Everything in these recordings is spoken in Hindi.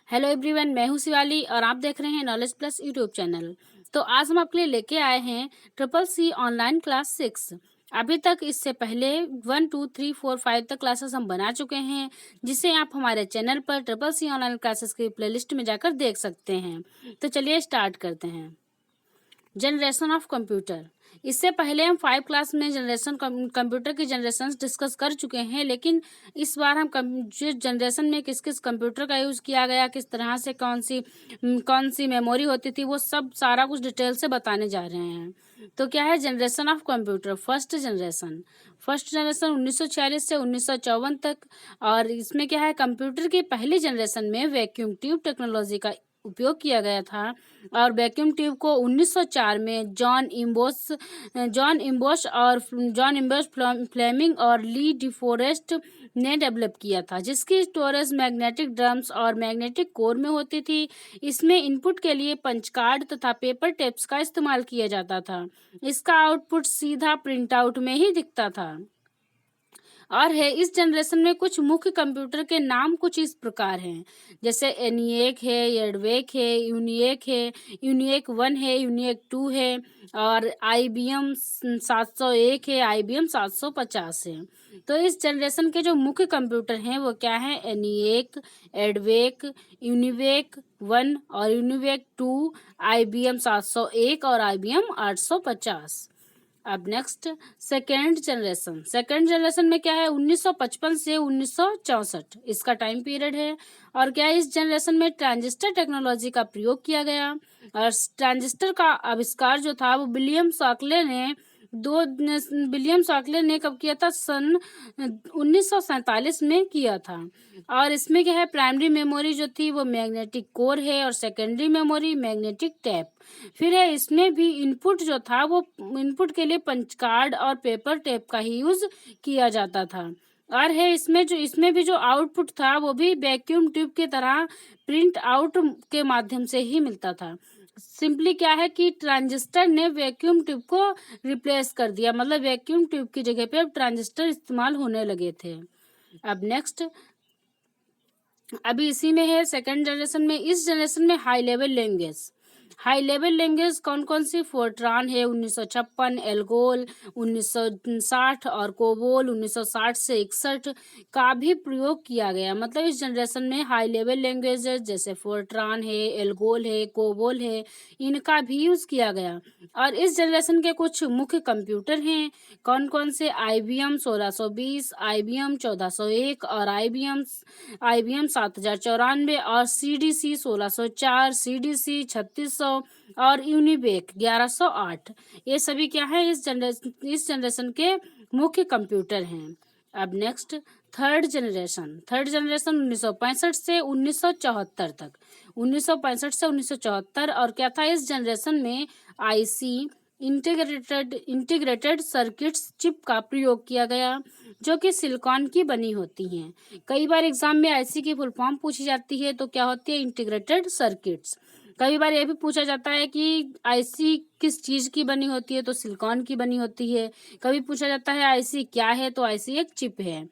हेलो एवरीवन, मैं हूं शिवाली और आप देख रहे हैं नॉलेज प्लस यूट्यूब चैनल। तो आज हम आपके लिए लेके आए हैं ट्रिपल सी ऑनलाइन क्लास 6। अभी तक इससे पहले 1 2 3 4 5 तक क्लासेस हम बना चुके हैं, जिसे आप हमारे चैनल पर ट्रिपल सी ऑनलाइन क्लासेस की प्लेलिस्ट में जाकर देख सकते हैं। तो चलिए स्टार्ट करते हैं। Generation of computer. इससे पहले हम 5 क्लास में कंप्यूटर की जनरेशन डिस्कस कर चुके हैं, लेकिन इस बार हम जो जनरेशन में किस किस कंप्यूटर का यूज़ किया गया, किस तरह से कौन सी मेमोरी होती थी, वो सब सारा कुछ डिटेल से बताने जा रहे हैं। तो क्या है generation of computer? First generation 1946 से 1954 तक। और इसमें क्या है, कंप्यूटर की पहली जनरेशन में वैक्यूम ट्यूब टेक्नोलॉजी का उपयोग किया गया था। और वैक्यूम ट्यूब को 1904 में जॉन इम्बोस फ्लेमिंग और ली डिफोरेस्ट ने डेवलप किया था, जिसकी स्टोरेज मैग्नेटिक ड्रम्स और मैग्नेटिक कोर में होती थी। इसमें इनपुट के लिए पंच कार्ड तथा पेपर टेप्स का इस्तेमाल किया जाता था। इसका आउटपुट सीधा प्रिंट आउट में ही दिखता था। और है इस जनरेशन में कुछ मुख्य कंप्यूटर के नाम कुछ इस प्रकार हैं, जैसे एनिएक है, एडवेक है, यूनिएक 1 है, यूनिएक 2 है, और IBM 701 है, IBM 750 है। तो इस जनरेशन के जो मुख्य कंप्यूटर हैं वो क्या है? एनिएक, एडवेक, यूनिवेक 1 और यूनिवेक 2, IBM 701 और IBM 850। अब नेक्स्ट सेकेंड जनरेशन में क्या है? 1955 से 1964 इसका टाइम पीरियड है। और क्या है, इस जनरेशन में ट्रांजिस्टर टेक्नोलॉजी का प्रयोग किया गया। और ट्रांजिस्टर का आविष्कार जो था वो विलियम शॉकले ने कब किया था? सन 1947 में किया था। और इसमें क्या है, प्राइमरी मेमोरी जो थी वो मैग्नेटिक कोर है और सेकेंडरी मेमोरी मैग्नेटिक टैप। फिर है इसमें भी इनपुट जो था वो इनपुट के लिए पंच कार्ड और पेपर टेप का ही यूज किया जाता था। और है इसमें भी जो आउटपुट था वो भी वैक्यूम ट्यूब की तरह प्रिंट आउट के माध्यम से ही मिलता था। सिंपली क्या है कि ट्रांजिस्टर ने वैक्यूम ट्यूब को रिप्लेस कर दिया, मतलब वैक्यूम ट्यूब की जगह पे अब ट्रांजिस्टर इस्तेमाल होने लगे थे। अब नेक्स्ट, अभी इसी में है सेकंड जनरेशन में। इस जनरेशन में हाई लेवल लैंग्वेज कौन कौन सी? फोर्ट्रान है 1956, एल्गोल 1960 और कोबोल 1960 से 61 का भी प्रयोग किया गया। मतलब इस जनरेशन में हाई लेवल लैंग्वेजेस जैसे फोर्ट्रान है, एल्गोल है, कोबोल है, इनका भी यूज किया गया। और इस जनरेशन के कुछ मुख्य कंप्यूटर हैं, कौन कौन से? IBM 1620, IBM 1401 और IBM 7094 और CDC 1604, CDC 3600 और यूनिवेक 1108। ये सभी क्या है, इस जनरेशन के मुख्य कंप्यूटर हैं। अब नेक्स्ट, थर्ड जनरेशन 1965 से 1974 तक। 1965 से 1974। और क्या था, इस जनरेशन में IC इंटीग्रेटेड सर्किट्स चिप का प्रयोग किया गया, जो कि सिलिकॉन की बनी होती हैं। कई बार एग्जाम में IC की फुल फॉर्म पूछी जाती है, तो क्या होती है? Integrated circuits. कई बार ये भी पूछा जाता है कि IC किस चीज की बनी होती है, तो सिलिकॉन की बनी होती है। कभी पूछा जाता है IC क्या है, तो IC एक चिप है।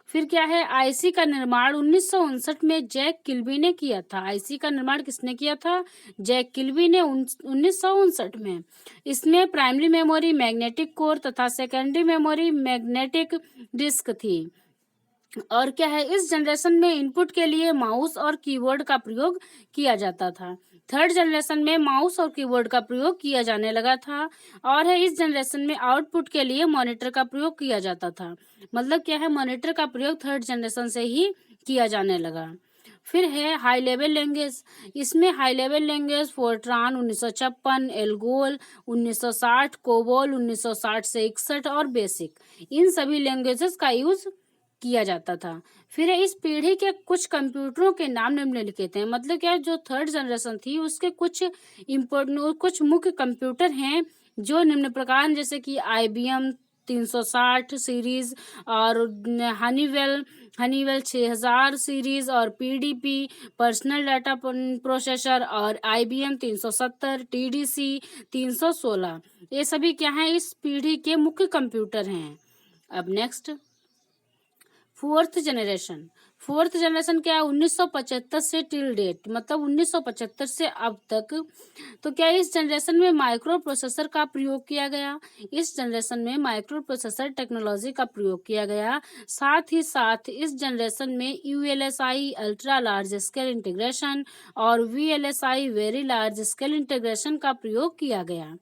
फिर क्या है, IC का निर्माण 1959 में जैक किल्बी ने किया था। IC का निर्माण किसने किया था? जैक किल्बी ने 1959 में। इसमें प्राइमरी मेमोरी मैग्नेटिक कोर तथा सेकेंडरी मेमोरी मैग्नेटिक डिस्क थी। और क्या है, इस जनरेशन में इनपुट के लिए माउस और कीबोर्ड का प्रयोग किया जाता था। थर्ड जनरेशन में माउस और कीबोर्ड का प्रयोग किया जाने लगा था। और है इस जनरेशन में आउटपुट के लिए मॉनिटर का प्रयोग किया जाता था। मतलब क्या है, मॉनिटर का प्रयोग थर्ड जनरेशन से ही किया जाने लगा। फिर है हाई लेवल लैंग्वेज। इसमें high level language Fortran 1956, ALGOL 1960, COBOL 1960 से 61 और बेसिक, इन सभी लैंग्वेजेस का यूज किया जाता था। फिर इस पीढ़ी के कुछ कंप्यूटरों के नाम निम्नलिखित हैं। मतलब क्या, जो थर्ड जनरेशन थी उसके कुछ मुख्य कंप्यूटर हैं जो निम्न प्रकार, जैसे कि IBM 360 सीरीज और हनीवेल 6000 सीरीज और PDP पर्सनल डाटा प्रोसेसर और IBM 370, TDC 316, ये सभी क्या हैं, इस पीढ़ी के मुख्य कंप्यूटर हैं। अब नेक्स्ट, फोर्थ जनरेशन क्या है 1975 से टिल डेट, मतलब 1975 से अब तक। तो क्या इस जनरेशन में माइक्रो प्रोसेसर का प्रयोग किया गया? इस जनरेशन में माइक्रो प्रोसेसर टेक्नोलॉजी का प्रयोग किया गया। साथ ही साथ इस जनरेशन में ULSI ultra large scale integration और VLSI very large scale integration का प्रयोग किया गया।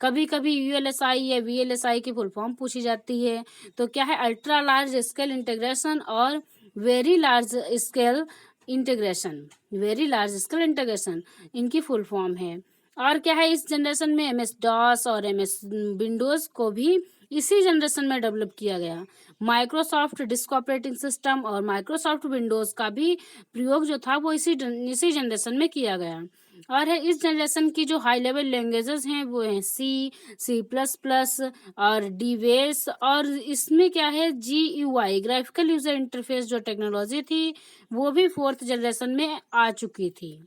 कभी कभी यूएलएसआई या वीएलएसआई की फुल फॉर्म पूछी जाती है। तो क्या है अल्ट्रा लार्ज स्केल इंटीग्रेशन और very large scale integration, very large scale integration इनकी फुल फॉर्म है। और क्या है इस जनरेशन में एमएस डॉस और एमएस विंडोज को भी इसी जनरेशन में डेवलप किया गया। माइक्रोसॉफ्ट डिस्क ऑपरेटिंग सिस्टम और माइक्रोसॉफ्ट विंडोज का भी प्रयोग जो था वो इसी जनरेशन में किया गया। और है इस जनरेशन की जो हाई लेवल लैंग्वेजेस हैं वो हैं सी प्लस प्लस और डीवेस, और इसमें क्या है GUI ग्राफिकल यूजर इंटरफेस जो टेक्नोलॉजी थी वो भी फोर्थ जनरेशन में आ चुकी थी।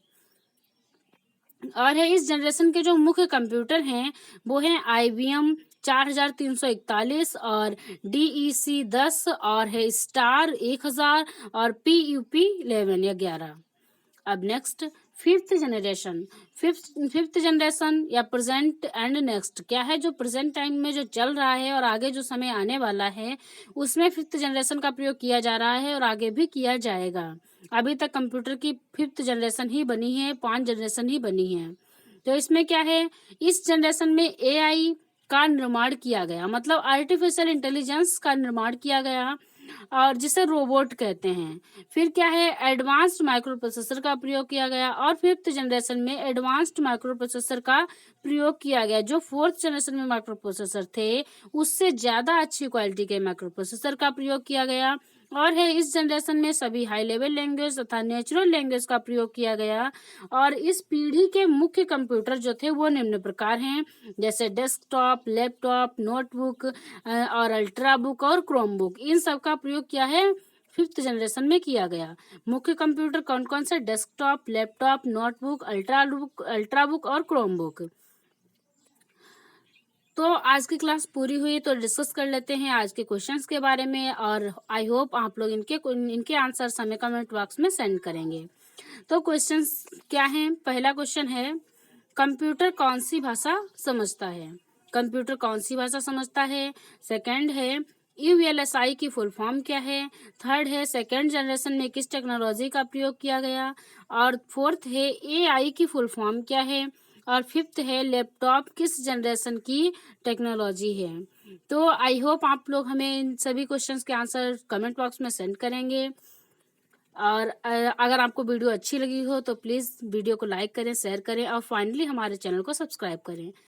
और है इस जनरेशन के जो मुख्य कंप्यूटर हैं वो हैं IBM 4341 और DEC 10 और है स्टार 1000 और PUP 11 या 11। अब नेक्स्ट फिफ्थ जनरेशन या प्रेजेंट एंड नेक्स्ट क्या है, जो प्रेजेंट टाइम में जो चल रहा है और आगे जो समय आने वाला है उसमें फिफ्थ जनरेशन का प्रयोग किया जा रहा है और आगे भी किया जाएगा। अभी तक कंप्यूटर की फिफ्थ जनरेशन ही बनी है, 5 जनरेशन ही बनी है। तो इसमें क्या है, इस जनरेशन में AI का निर्माण किया गया, मतलब आर्टिफिशियल इंटेलिजेंस का निर्माण किया गया और जिसे रोबोट कहते हैं। फिर क्या है एडवांस्ड माइक्रो प्रोसेसर का प्रयोग किया गया और फिफ्थ जनरेशन में एडवांस्ड माइक्रो प्रोसेसर का प्रयोग किया गया। जो फोर्थ जनरेशन में माइक्रो प्रोसेसर थे उससे ज़्यादा अच्छी क्वालिटी के माइक्रो प्रोसेसर का प्रयोग किया गया। और है इस जनरेशन में सभी हाई लेवल लैंग्वेज तथा नेचुरल लैंग्वेज का प्रयोग किया गया। और इस पीढ़ी के मुख्य कंप्यूटर जो थे वो निम्न प्रकार हैं, जैसे डेस्कटॉप, लैपटॉप, नोटबुक और अल्ट्रा बुक और क्रोम बुक, इन सब का प्रयोग किया है फिफ्थ जनरेशन में किया गया। मुख्य कंप्यूटर कौन कौन से, desktop, laptop, notebook, ultra book और क्रोम बुक। तो आज की क्लास पूरी हुई, तो डिस्कस कर लेते हैं आज के क्वेश्चंस के बारे में और आई होप आप लोग इनके आंसर्स हमें कमेंट बॉक्स में सेंड करेंगे। तो क्वेश्चंस क्या हैं, पहला क्वेश्चन है कंप्यूटर कौन सी भाषा समझता है? कंप्यूटर कौन सी भाषा समझता है? सेकंड है यूएलएसआई की फुल फॉर्म क्या है? थर्ड है सेकंड जनरेशन में किस टेक्नोलॉजी का प्रयोग किया गया? और फोर्थ है AI की फुल फॉर्म क्या है? और फिफ्थ है लैपटॉप किस जनरेशन की टेक्नोलॉजी है? तो आई होप आप लोग हमें इन सभी क्वेश्चंस के आंसर कमेंट बॉक्स में सेंड करेंगे। और अगर आपको वीडियो अच्छी लगी हो तो प्लीज़ वीडियो को लाइक करें, शेयर करें और फाइनली हमारे चैनल को सब्सक्राइब करें।